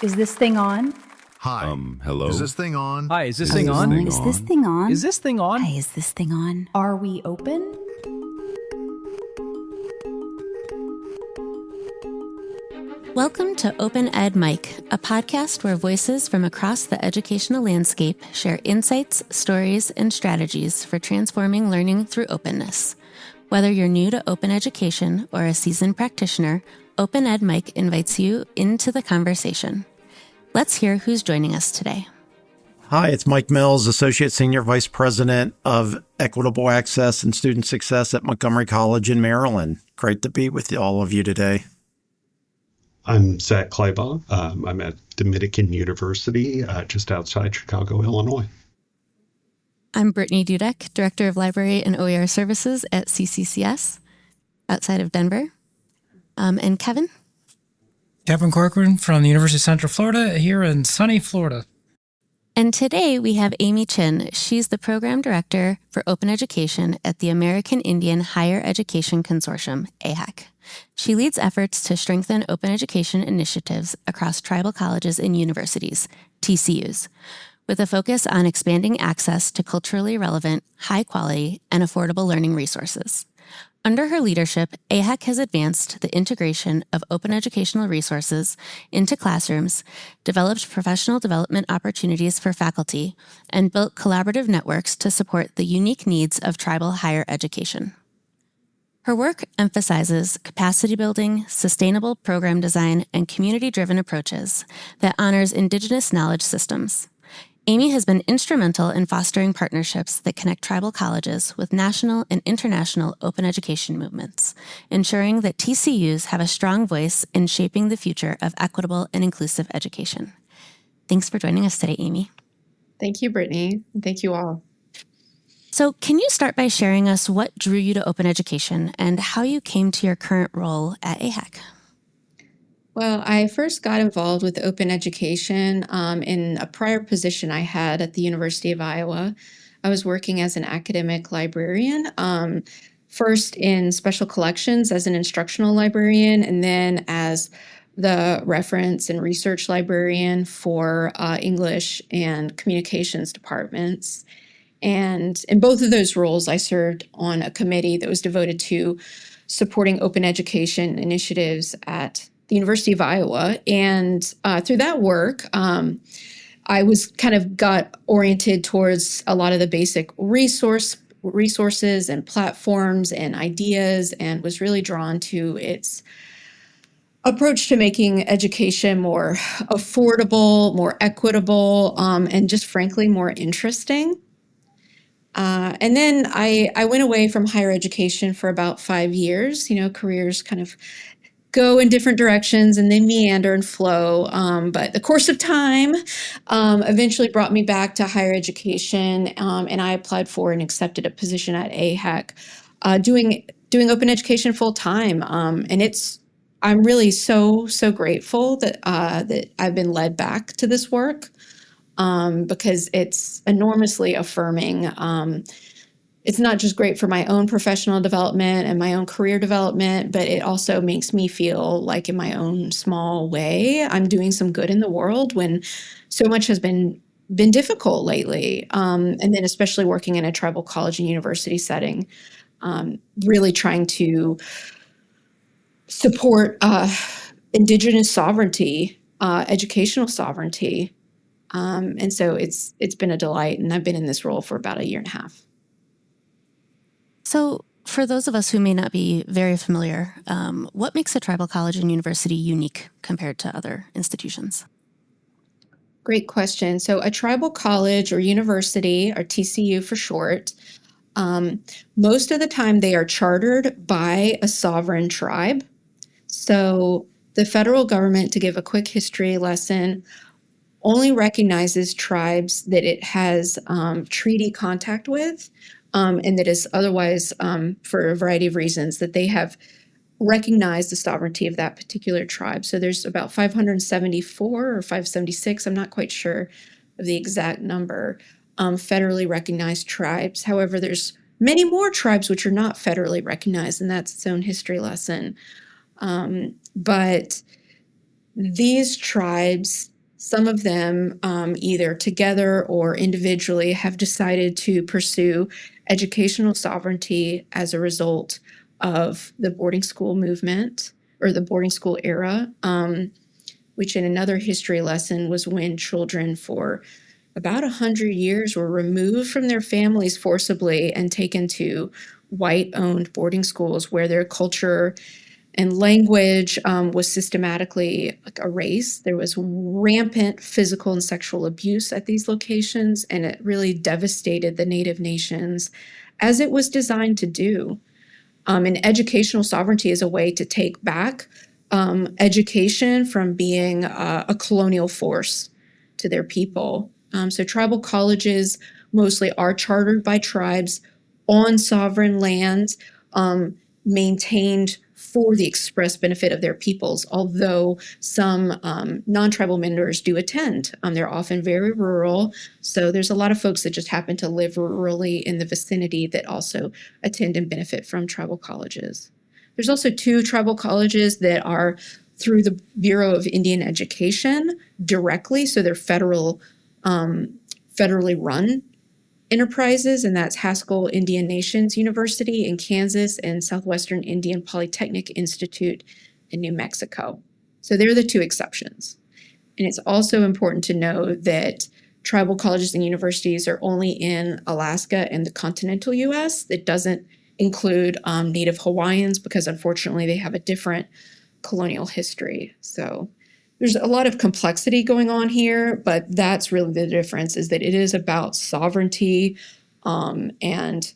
Is this thing on? Hi. Hello? Is this thing on? Hi, is this thing on? Is this thing on? Is this thing on? Hi, is this thing on? Are we open? Welcome to Open Ed Mic, a podcast where voices from across the educational landscape share insights, stories, and strategies for transforming learning through openness. Whether you're new to open education or a seasoned practitioner, Open Ed Mic invites you into the conversation. Let's hear who's joining us today. Hi, it's Mike Mills, Associate Senior Vice President of Equitable Access and Student Success at Montgomery College in Maryland. Great to be with all of you today. I'm Zach Kleibaugh. I'm at Dominican University, just outside Chicago, Illinois. I'm Brittany Dudek, Director of Library and OER Services at CCCS, outside of Denver. And Kevin? Kevin Corcoran from the University of Central Florida here in sunny Florida. And today we have Amy Chen. She's the Program Director for Open Education at the American Indian Higher Education Consortium, AIHEC. She leads efforts to strengthen open education initiatives across tribal colleges and universities, TCUs, with a focus on expanding access to culturally relevant, high-quality, and affordable learning resources. Under her leadership, AIHEC has advanced the integration of open educational resources into classrooms, developed professional development opportunities for faculty, and built collaborative networks to support the unique needs of tribal higher education. Her work emphasizes capacity building, sustainable program design, and community-driven approaches that honors Indigenous knowledge systems. Amy has been instrumental in fostering partnerships that connect tribal colleges with national and international open education movements, ensuring that TCUs have a strong voice in shaping the future of equitable and inclusive education. Thanks for joining us today, Amy. Thank you, Brittany. Thank you all. So can you start by sharing us what drew you to open education and how you came to your current role at AIHEC? Well, I first got involved with open education in a prior position I had at the University of Iowa. I was working as an academic librarian, first in special collections as an instructional librarian, and then as the reference and research librarian for English and communications departments. And in both of those roles, I served on a committee that was devoted to supporting open education initiatives at the University of Iowa. And through that work, I was got oriented towards a lot of the basic resources and platforms and ideas, and was really drawn to its approach to making education more affordable, more equitable, and just frankly, more interesting. And then I went away from higher education for about 5 years. You know, careers kind of go in different directions and they meander and flow. But the course of time eventually brought me back to higher education, and I applied for and accepted a position at AIHEC, doing open education full time. And I'm really so grateful that that I've been led back to this work. Because it's enormously affirming. It's not just great for my own professional development and my own career development, but it also makes me feel like in my own small way, I'm doing some good in the world when so much has been difficult lately. And then especially working in a tribal college and university setting, really trying to support Indigenous sovereignty, educational sovereignty. And so it's been a delight, and I've been in this role for about 1.5 years. So for those of us who may not be very familiar, what makes a tribal college and university unique compared to other institutions? Great question. So a tribal college or university, or TCU for short, most of the time they are chartered by a sovereign tribe. So the federal government, to give a quick history lesson, only recognizes tribes that it has treaty contact with, and that is otherwise, for a variety of reasons, that they have recognized the sovereignty of that particular tribe. So there's about 574 or 576, I'm not quite sure of the exact number, federally recognized tribes. However, there's many more tribes which are not federally recognized, and that's its own history lesson. But These tribes, some of them either together or individually, have decided to pursue educational sovereignty as a result of the boarding school movement or the boarding school era, which in another history lesson was when children for about 100 years were removed from their families forcibly and taken to white-owned boarding schools where their culture and language was systematically erased. There was rampant physical and sexual abuse at these locations, and it really devastated the Native nations, as it was designed to do. And educational sovereignty is a way to take back education from being a colonial force to their people. So tribal colleges mostly are chartered by tribes on sovereign lands, maintained for the express benefit of their peoples, although some non-tribal members do attend. They're often very rural, so there's a lot of folks that just happen to live rurally in the vicinity that also attend and benefit from tribal colleges. There's also 2 tribal colleges that are through the Bureau of Indian Education directly, so they're federally run enterprises, and that's Haskell Indian Nations University in Kansas and Southwestern Indian Polytechnic Institute in New Mexico. So they're the 2 exceptions. And it's also important to know that tribal colleges and universities are only in Alaska and the continental US. That doesn't include Native Hawaiians because unfortunately they have a different colonial history. So there's a lot of complexity going on here, but that's really the difference, is that it is about sovereignty and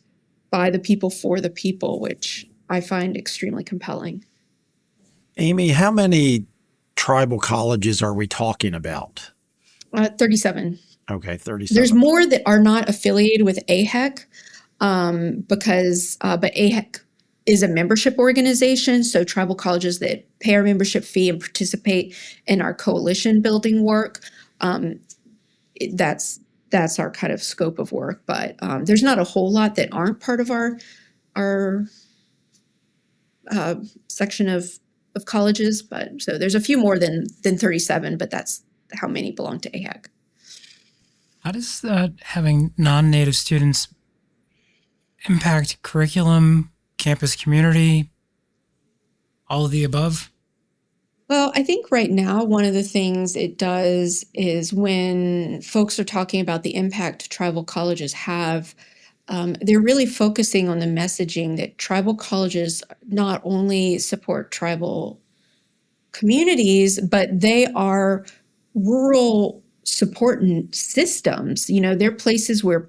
by the people for the people, which I find extremely compelling. Amy, how many tribal colleges are we talking about? 37. Okay, 37. There's more that are not affiliated with AIHEC but AIHEC is a membership organization, so tribal colleges that pay our membership fee and participate in our coalition building work, that's our kind of scope of work. But there's not a whole lot that aren't part of our section of colleges. But so there's a few more than 37, but that's how many belong to AIHEC. How does having non-native students impact curriculum, campus community, all of the above? Well, I think right now one of the things it does is when folks are talking about the impact tribal colleges have, they're really focusing on the messaging that tribal colleges not only support tribal communities, but they are rural support systems. You know, they're places where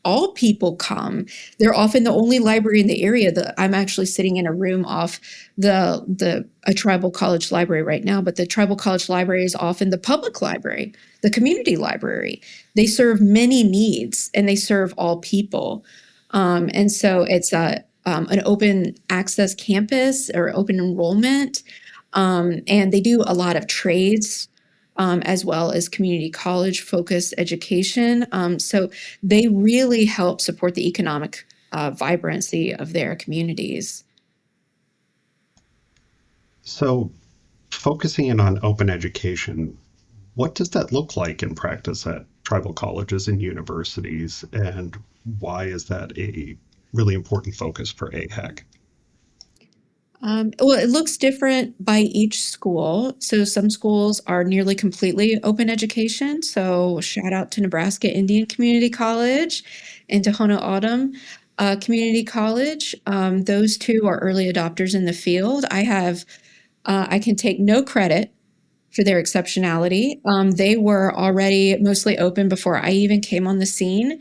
all people come. They're often the only library in the area. I'm actually sitting in a room off a tribal college library right now, but the tribal college library is often the public library, the community library. They serve many needs and they serve all people. And so it's an open access campus or open enrollment. And they do a lot of trades as well as community college focused education. So they really help support the economic vibrancy of their communities. So focusing in on open education, what does that look like in practice at tribal colleges and universities? And why is that a really important focus for AIHEC? Well, it looks different by each school. So some schools are nearly completely open education. So shout out to Nebraska Indian Community College and Tohono O'odham Community College. Those 2 are early adopters in the field. I can take no credit for their exceptionality. They were already mostly open before I even came on the scene.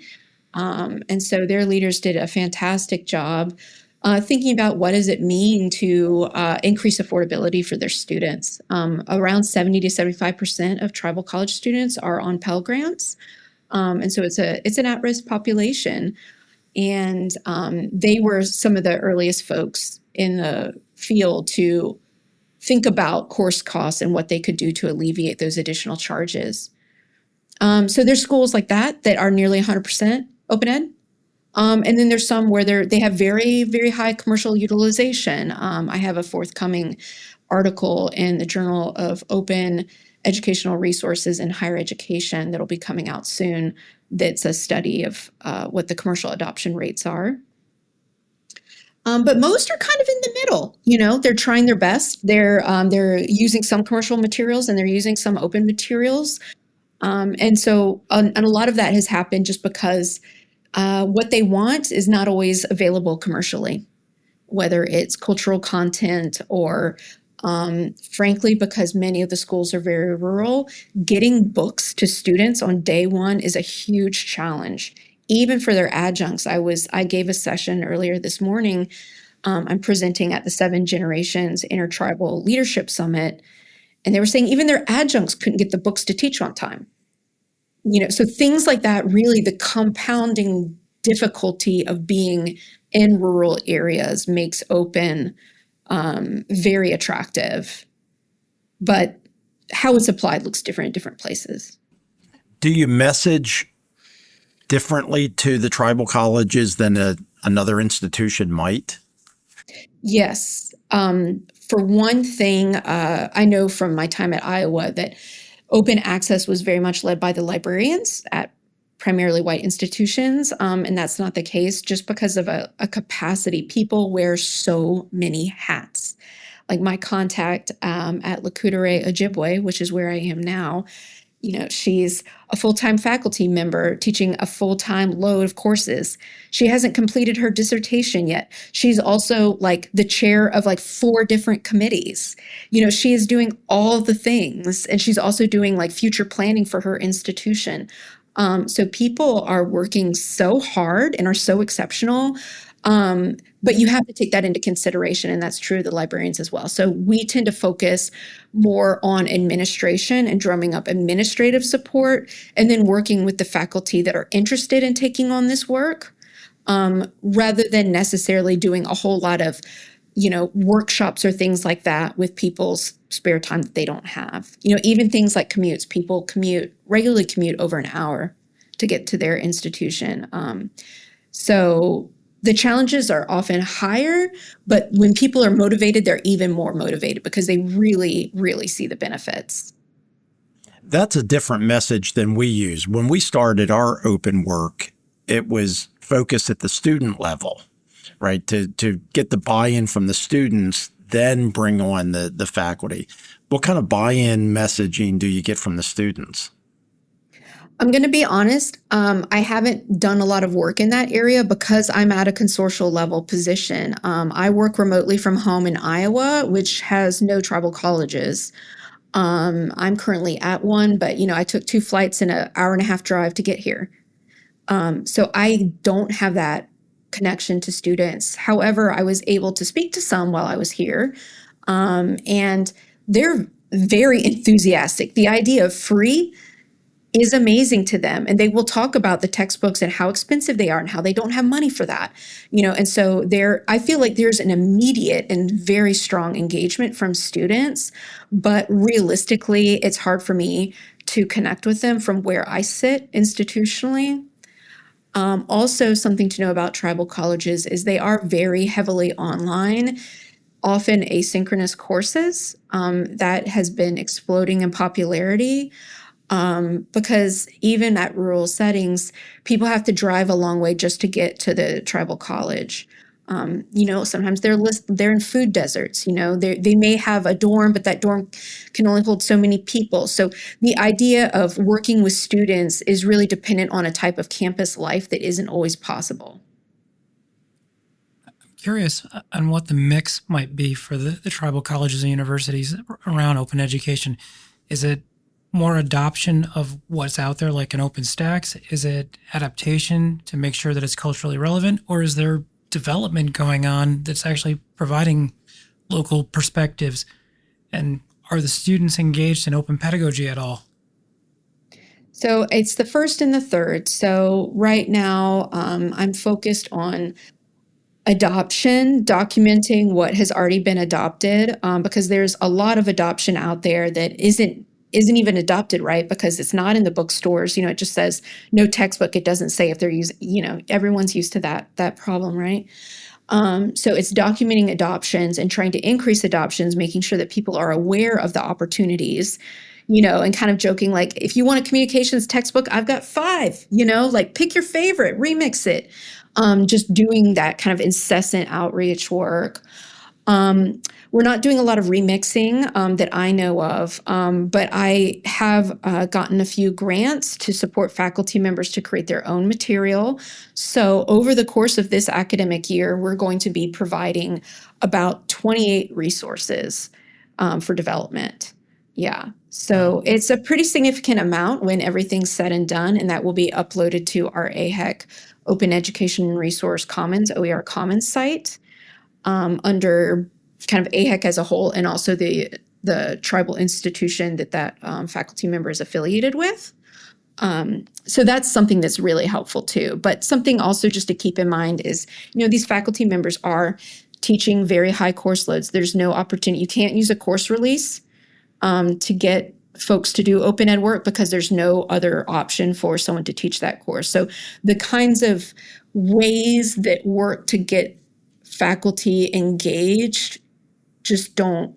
And so their leaders did a fantastic job thinking about what does it mean to increase affordability for their students. Around 70 to 75% of tribal college students are on Pell Grants. And so it's an at-risk population. And they were some of the earliest folks in the field to think about course costs and what they could do to alleviate those additional charges. So there's schools like that are nearly 100% open ed. And then there's some where they have very, very high commercial utilization. I have a forthcoming article in the Journal of Open Educational Resources in Higher Education that'll be coming out soon. That's a study of what the commercial adoption rates are. But most are kind of in the middle. They're trying their best. They're using some commercial materials and they're using some open materials. And a lot of that has happened just because what they want is not always available commercially, whether it's cultural content or frankly, because many of the schools are very rural, getting books to students on day one is a huge challenge. Even for their adjuncts. I gave a session earlier this morning. I'm presenting at the 7 Generations Intertribal Leadership Summit, and they were saying even their adjuncts couldn't get the books to teach on time. So things like that, really the compounding difficulty of being in rural areas makes open very attractive. But how it's applied looks different in different places. Do you message differently to the tribal colleges than another institution might? Yes. For one thing, I know from my time at Iowa that open access was very much led by the librarians at primarily white institutions, and that's not the case just because of a capacity. People wear so many hats. Like my contact at Lekudere Ojibwe, which is where I am now, she's a full-time faculty member teaching a full-time load of courses. She hasn't completed her dissertation yet. She's also like the chair of like 4 different committees. She is doing all the things, and she's also doing like future planning for her institution. So people are working so hard and are so exceptional. But you have to take that into consideration, and that's true of the librarians as well. So we tend to focus more on administration and drumming up administrative support, and then working with the faculty that are interested in taking on this work, rather than necessarily doing a whole lot of, workshops or things like that with people's spare time that they don't have. Even things like commutes. People regularly commute over an hour to get to their institution. So the challenges are often higher, but when people are motivated, they're even more motivated because they really, really see the benefits. That's a different message than we use. When we started our open work, it was focused at the student level, right? To get the buy-in from the students, then bring on the faculty. What kind of buy-in messaging do you get from the students? I'm going to be honest. I haven't done a lot of work in that area because I'm at a consortial level position. I work remotely from home in Iowa, which has no tribal colleges. I'm currently at one, but I took 2 flights and an hour-and-a-half drive to get here. So I don't have that connection to students. However, I was able to speak to some while I was here, and they're very enthusiastic. The idea of free is amazing to them. And they will talk about the textbooks and how expensive they are and how they don't have money for that. And so I feel like there's an immediate and very strong engagement from students, but realistically, it's hard for me to connect with them from where I sit institutionally. Also, something to know about tribal colleges is they are very heavily online, often asynchronous courses. That has been exploding in popularity. Because even at rural settings, people have to drive a long way just to get to the tribal college. Sometimes they're in food deserts. They may have a dorm, but that dorm can only hold so many people. So the idea of working with students is really dependent on a type of campus life that isn't always possible. I'm curious on what the mix might be for the tribal colleges and universities around open education. Is it more adoption of what's out there, like an OpenStax? Is it adaptation to make sure that it's culturally relevant? Or is there development going on that's actually providing local perspectives? And are the students engaged in open pedagogy at all? So it's the first and the third. So right now, I'm focused on adoption, documenting what has already been adopted, because there's a lot of adoption out there that isn't even adopted, right? Because it's not in the bookstores. It just says no textbook. It doesn't say if they're using, everyone's used to that problem, right? So it's documenting adoptions and trying to increase adoptions, making sure that people are aware of the opportunities, and kind of joking, like, if you want a communications textbook, I've got 5, like, pick your favorite, remix it. Just doing that kind of incessant outreach work. We're not doing a lot of remixing that I know of, but I have gotten a few grants to support faculty members to create their own material. So over the course of this academic year, we're going to be providing about 28 resources for development. Yeah. So it's a pretty significant amount when everything's said and done, and that will be uploaded to our AIHEC Open Education Resource Commons, OER Commons site. Under kind of AIHEC as a whole, and also the tribal institution that faculty member is affiliated with. So that's something that's really helpful too. But something also just to keep in mind is, these faculty members are teaching very high course loads. There's no opportunity. You can't use a course release to get folks to do open ed work because there's no other option for someone to teach that course. So the kinds of ways that work to get faculty engaged just don't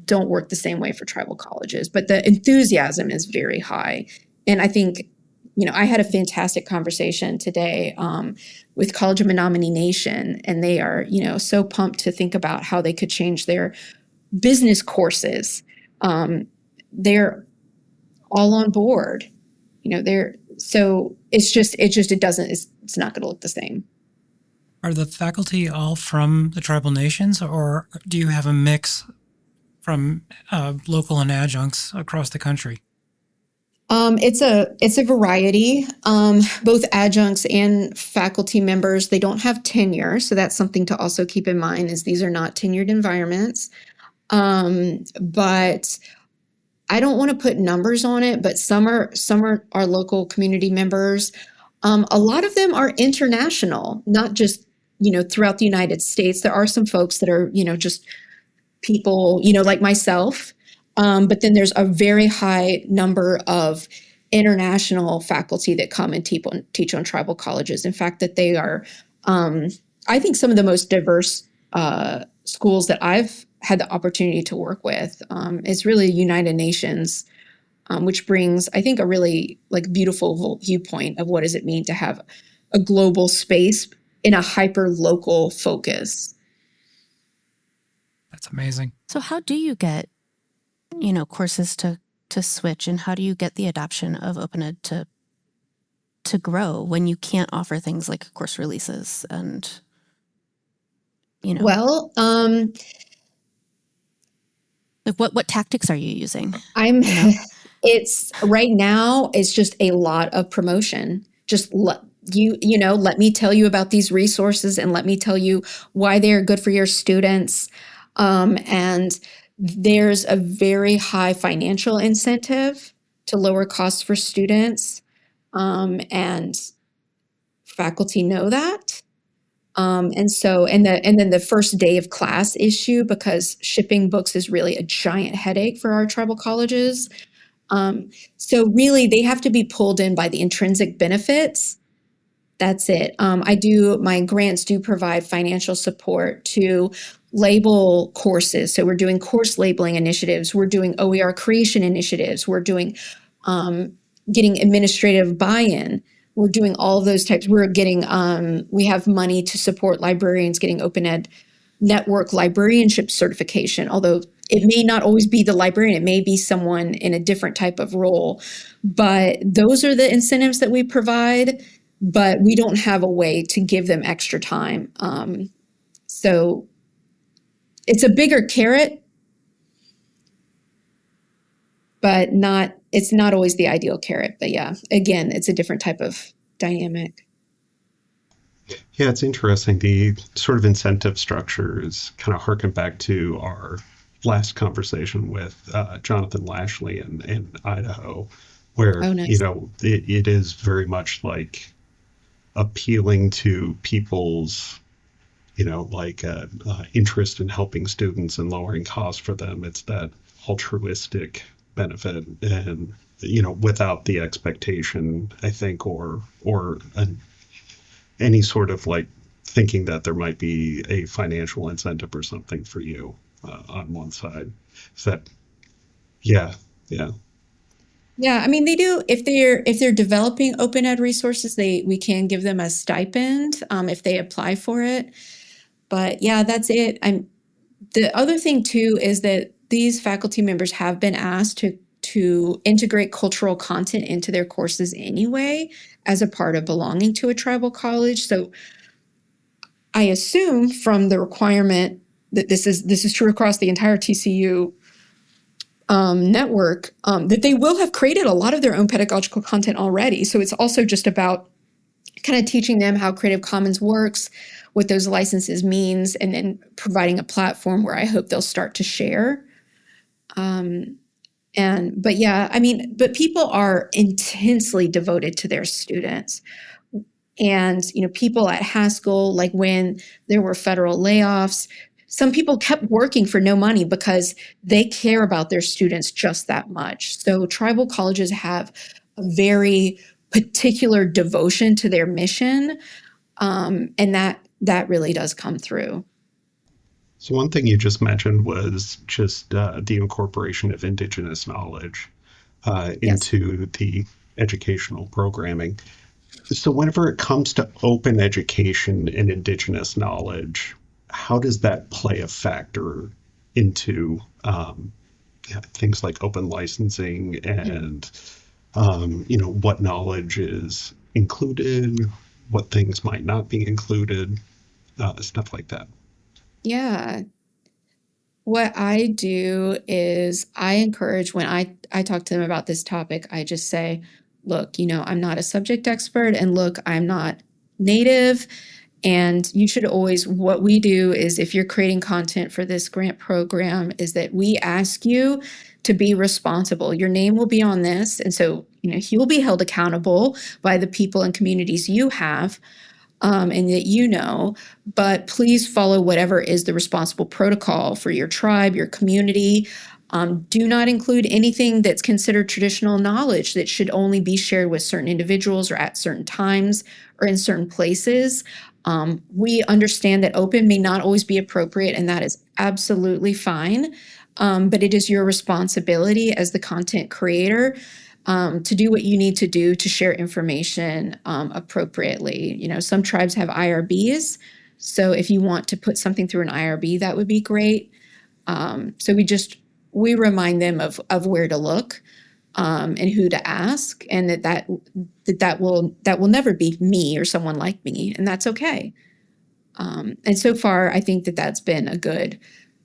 work the same way for tribal colleges, but the enthusiasm is very high. And I think, I had a fantastic conversation today with College of Menominee Nation, and they are, so pumped to think about how they could change their business courses. They're all on board, so it's not going to look the same. Are the faculty all from the tribal nations, or do you have a mix from local and adjuncts across the country? It's a variety. Both adjuncts and faculty members, they don't have tenure, so that's something to also keep in mind. Is these are not tenured environments, but I don't want to put numbers on it. But some are our local community members. A lot of them are international, not just throughout the United States. There are some folks that are, just people, like myself. But then there's a very high number of international faculty that come and teach on tribal colleges. In fact, that they are, I think, some of the most diverse schools that I've had the opportunity to work with. It's really United Nations, which brings, I think, a really beautiful viewpoint of what does it mean to have a global space in a hyper-local focus. That's amazing. So how do you get, courses to switch, and how do you get the adoption of Open Ed to grow when you can't offer things like course releases and, Well, what tactics are you using? It's right now, it's just a lot of promotion. Just let me tell you about these resources and let me tell you why they're good for your students. And there's a very high financial incentive to lower costs for students. And faculty know that. And then the first day of class issue, because shipping books is really a giant headache for our tribal colleges. So really they have to be pulled in by the intrinsic benefits. That's it. My grants do provide financial support to label courses. So we're doing course labeling initiatives. We're doing OER creation initiatives. We're doing getting administrative buy-in. We're doing all of those types. We're getting, we have money to support librarians getting Open Ed Network librarianship certification, although it may not always be the librarian. It may be someone in a different type of role. But those are the incentives that we provide, but we don't have a way to give them extra time. So it's a bigger carrot, but it's not always the ideal carrot. But yeah, again, it's a different type of dynamic. Yeah, it's interesting. The sort of incentive structures kind of harken back to our last conversation with Jonathan Lashley in Idaho, where, Oh, nice. It is very much like appealing to people's, interest in helping students and lowering costs for them. It's that altruistic benefit, and without the expectation, I think, or any sort of thinking that there might be a financial incentive or something for you on one side. Is that, yeah, yeah. Yeah, I mean they do. If they're developing open ed resources, we can give them a stipend if they apply for it. But yeah, that's it. The other thing too is that these faculty members have been asked to integrate cultural content into their courses anyway as a part of belonging to a tribal college. So I assume from the requirement that this is true across the entire TCU network, that they will have created a lot of their own pedagogical content already. So it's also just about kind of teaching them how Creative Commons works, what those licenses means, and then providing a platform where I hope they'll start to share. But yeah, I mean, but people are intensely devoted to their students. And, people at Haskell, like when there were federal layoffs, some people kept working for no money because they care about their students just that much. So tribal colleges have a very particular devotion to their mission. And that really does come through. So one thing you just mentioned was just the incorporation of Indigenous knowledge into the educational programming. So whenever it comes to open education and Indigenous knowledge, how does that play a factor into things like open licensing and, what knowledge is included, what things might not be included, stuff like that? Yeah. What I do is I encourage when I talk to them about this topic, I just say, look, I'm not a subject expert, and look, I'm not native. And you should always, what we do is if you're creating content for this grant program, is that we ask you to be responsible. Your name will be on this. And so, you'll be held accountable by the people and communities you have. And that but please follow whatever is the responsible protocol for your tribe, your community. Do not include anything that's considered traditional knowledge that should only be shared with certain individuals or at certain times or in certain places. We understand that open may not always be appropriate, and that is absolutely fine. But it is your responsibility as the content creator to do what you need to do to share information appropriately. Some tribes have IRBs. So if you want to put something through an IRB, that would be great. So we remind them of where to look and who to ask, and that will never be me or someone like me, and that's okay. And so far, I think that's been a good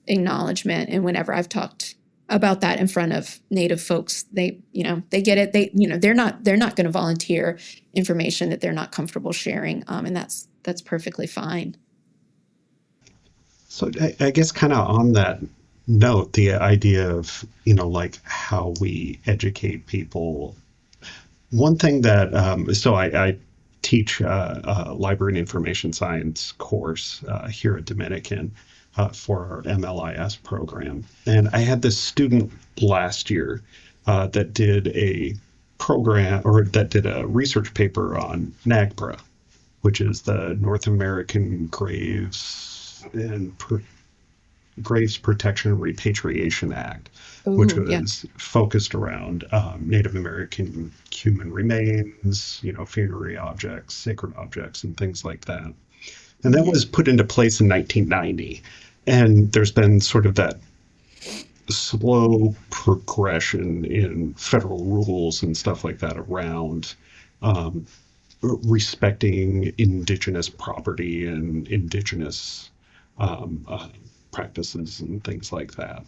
acknowledgement. And whenever I've talked about that in front of Native folks, they get it. They're not going to volunteer information that they're not comfortable sharing, and that's perfectly fine. So I guess kind of on that note, the idea of like how we educate people. One thing that I teach a library and information science course here at Dominican. For our MLIS program. And I had this student last year that did a research paper on NAGPRA, which is the North American Graves Protection and Repatriation Act, which was focused around Native American human remains, funerary objects, sacred objects, and things like that. And that was put into place in 1990. And there's been sort of that slow progression in federal rules and stuff like that around respecting Indigenous property and Indigenous practices and things like that.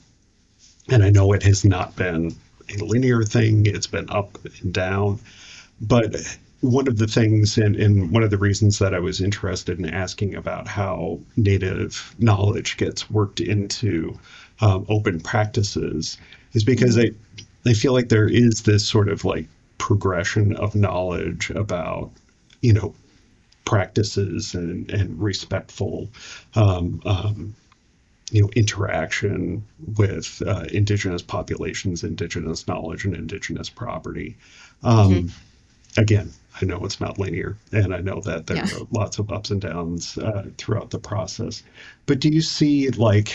And I know it has not been a linear thing. It's been up and down. But one of the things and one of the reasons that I was interested in asking about how Native knowledge gets worked into open practices is because I feel like there is this sort of like progression of knowledge about, practices and respectful, interaction with Indigenous populations, Indigenous knowledge, and Indigenous property. Again, I know it's not linear, and I know that there Yeah. are lots of ups and downs throughout the process. But do you see, like,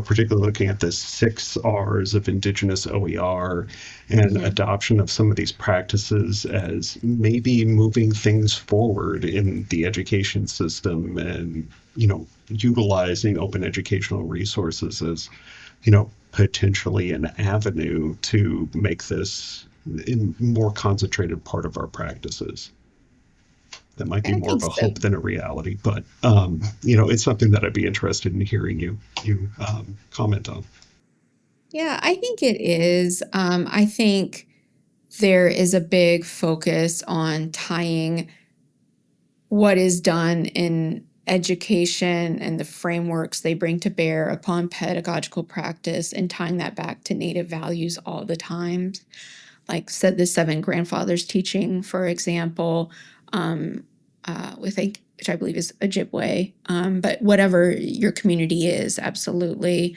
particularly looking at the 6 R's of Indigenous OER and Mhm. adoption of some of these practices as maybe moving things forward in the education system and, utilizing open educational resources as, potentially an avenue to make this a more concentrated part of our practices? That might be I more think of a so. hope than a reality, but it's something that I'd be interested in hearing you comment on. Yeah, I think it is. I think there is a big focus on tying what is done in education and the frameworks they bring to bear upon pedagogical practice and tying that back to Native values all the time. Like said, the seven grandfathers teaching, for example, which I believe is Ojibwe, but whatever your community is, absolutely.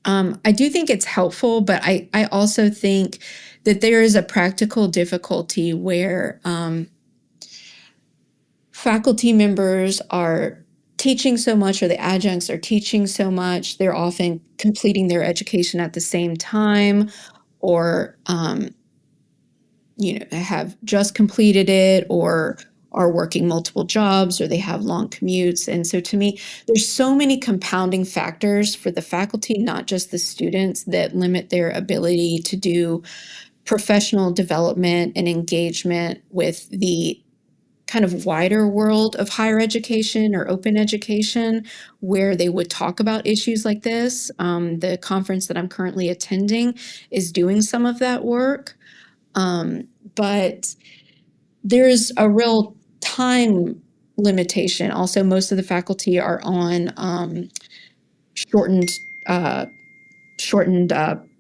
I do think it's helpful, but I also think that there is a practical difficulty where faculty members are teaching so much, or the adjuncts are teaching so much, they're often completing their education at the same time, or have just completed it, or are working multiple jobs, or they have long commutes. And so to me, there's so many compounding factors for the faculty, not just the students, that limit their ability to do professional development and engagement with the kind of wider world of higher education or open education, where they would talk about issues like this. The conference that I'm currently attending is doing some of that work. But there's a real time limitation. Also, most of the faculty are on shortened uh, shortened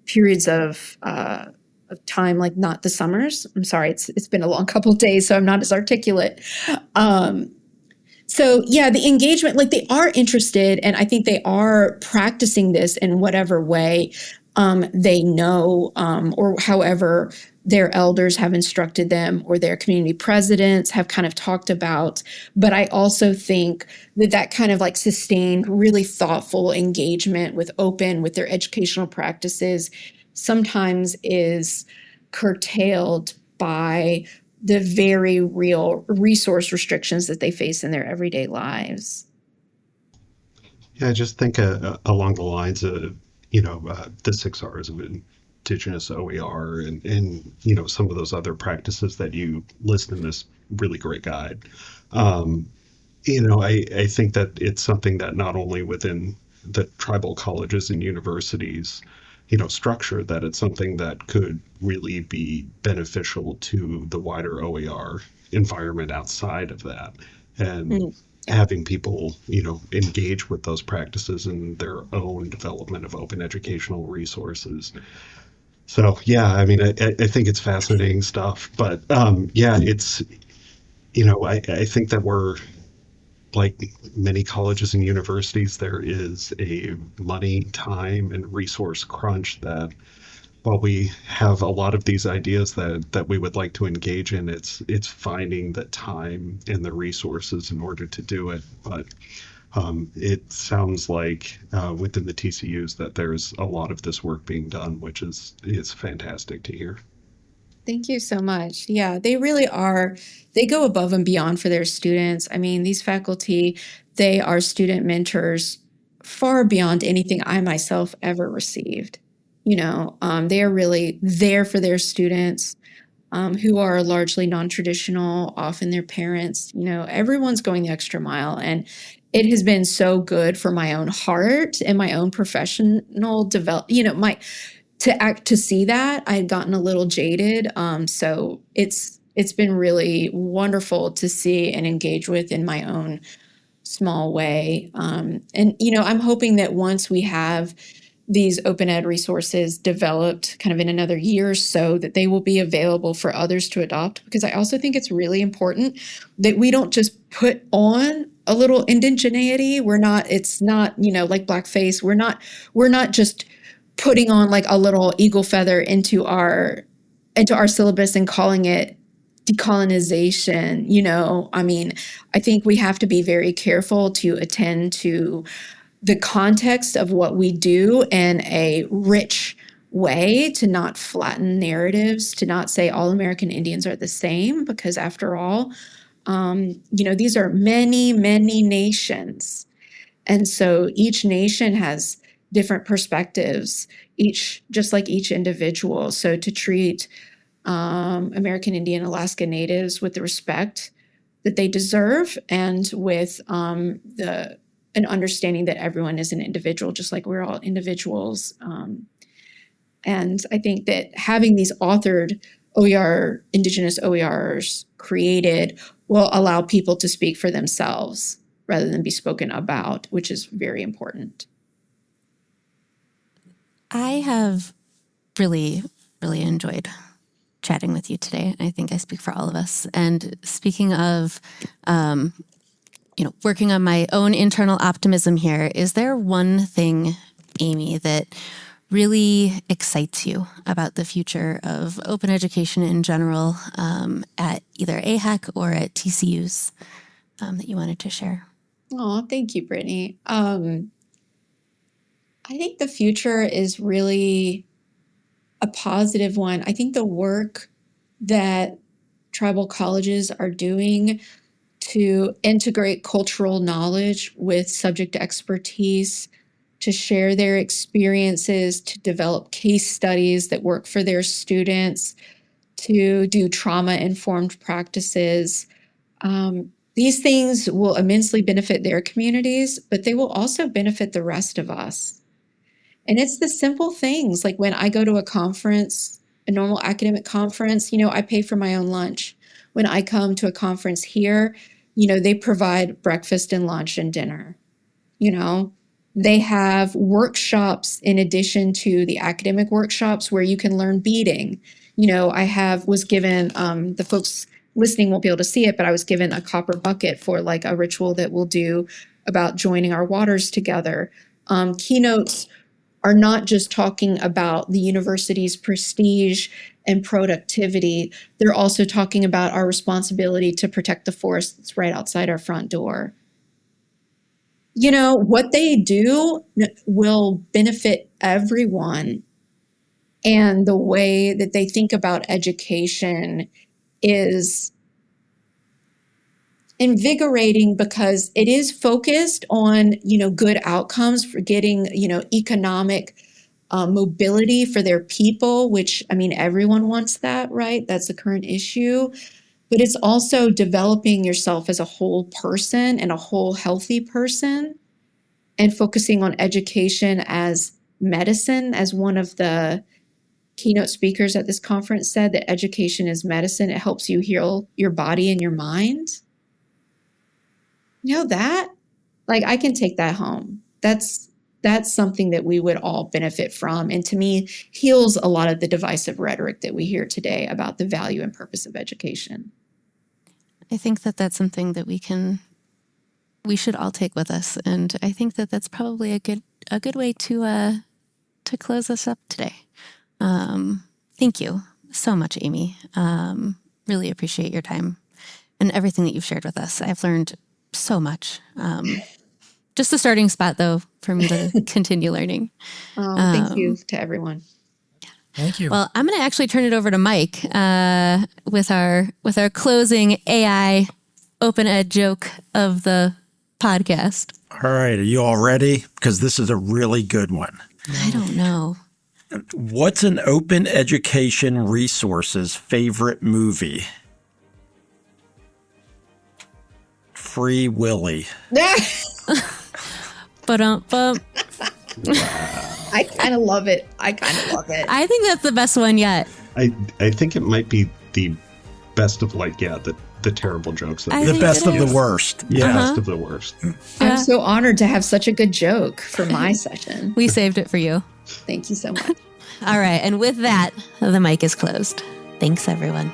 periods of time, like not the summers. I'm sorry, it's been a long couple of days, so I'm not as articulate. Um, so yeah, the engagement, like they are interested, and I think they are practicing this in whatever way they know, or however their elders have instructed them, or their community presidents have kind of talked about. But I also think that kind of like sustained, really thoughtful engagement with their educational practices sometimes is curtailed by the very real resource restrictions that they face in their everyday lives. Yeah, I just think along the lines of, the 6 R's of Indigenous OER and, some of those other practices that you list in this really great guide. Um, I think that it's something that not only within the tribal colleges and universities, structure, that it's something that could really be beneficial to the wider OER environment outside of that. And Mm, yeah. having people, engage with those practices in their own development of open educational resources. So, yeah, I mean, I think it's fascinating stuff. But yeah, it's, I think that we're, like many colleges and universities, there is a money, time, and resource crunch that while we have a lot of these ideas that we would like to engage in, it's finding the time and the resources in order to do it. But it sounds like within the TCUs that there's a lot of this work being done, which is fantastic to hear. Thank you so much. Yeah, they really are. They go above and beyond for their students. I mean, these faculty, they are student mentors far beyond anything I myself ever received. They are really there for their students, who are largely non-traditional, often their parents. Everyone's going the extra mile, and it has been so good for my own heart and my own professional develop. My to see that I had gotten a little jaded. So it's been really wonderful to see and engage with in my own small way. And I'm hoping that once we have these open ed resources developed kind of in another year or so, that they will be available for others to adopt, because I also think it's really important that we don't just put on a little indigeneity. It's not, like blackface. We're not just putting on like a little eagle feather into our syllabus and calling it decolonization, I think we have to be very careful to attend to the context of what we do in a rich way, to not flatten narratives, to not say all American Indians are the same, because after all, these are many, many nations. And so each nation has different perspectives, just like each individual. So to treat American Indian, Alaska Natives with the respect that they deserve, and with an understanding that everyone is an individual, just like we're all individuals. And I think that having these authored OER, Indigenous OERs created, will allow people to speak for themselves rather than be spoken about, which is very important. I have really, really enjoyed chatting with you today. I think I speak for all of us. And speaking of, working on my own internal optimism here, is there one thing, Amy, that really excites you about the future of open education in general at either AIHEC or at TCUs that you wanted to share? Oh, thank you, Brittany. I think the future is really a positive one. I think the work that tribal colleges are doing to integrate cultural knowledge with subject expertise, to share their experiences, to develop case studies that work for their students, to do trauma-informed practices. These things will immensely benefit their communities, but they will also benefit the rest of us. And it's the simple things, like when I go to a conference, a normal academic conference, I pay for my own lunch. When I come to a conference here, they provide breakfast and lunch and dinner. They have workshops in addition to the academic workshops where you can learn beading. I was given, the folks listening won't be able to see it, but I was given a copper bucket for like a ritual that we'll do about joining our waters together. Keynotes are not just talking about the university's prestige and productivity. They're also talking about our responsibility to protect the forest that's right outside our front door. What they do will benefit everyone. And the way that they think about education is invigorating, because it is focused on, good outcomes for getting, economic mobility for their people, which, everyone wants that, right? That's the current issue. But it's also developing yourself as a whole person and a whole healthy person, and focusing on education as medicine. As one of the keynote speakers at this conference said, that education is medicine. It helps you heal your body and your mind. That, I can take that home. That's something that we would all benefit from. And to me, heals a lot of the divisive rhetoric that we hear today about the value and purpose of education. I think that that's something that we should all take with us. And I think that that's probably a good way to close us up today. Thank you so much, Amy. Really appreciate your time and everything that you've shared with us. I've learned so much. Just a starting spot, though, for me to continue learning. Thank you to everyone. Thank you. Well, I'm going to actually turn it over to Mike with our closing AI open ed joke of the podcast. All right. Are you all ready? Because this is a really good one. I don't know. What's an open education resource's favorite movie? Free Willy. Ba-dum-bum. I kind of love it. I think that's the best one yet. I think it might be the best of the terrible jokes. The best of the worst. Yeah. Best of the worst. I'm so honored to have such a good joke for my session. We saved it for you. Thank you so much. All right. And with that, the mic is closed. Thanks, everyone.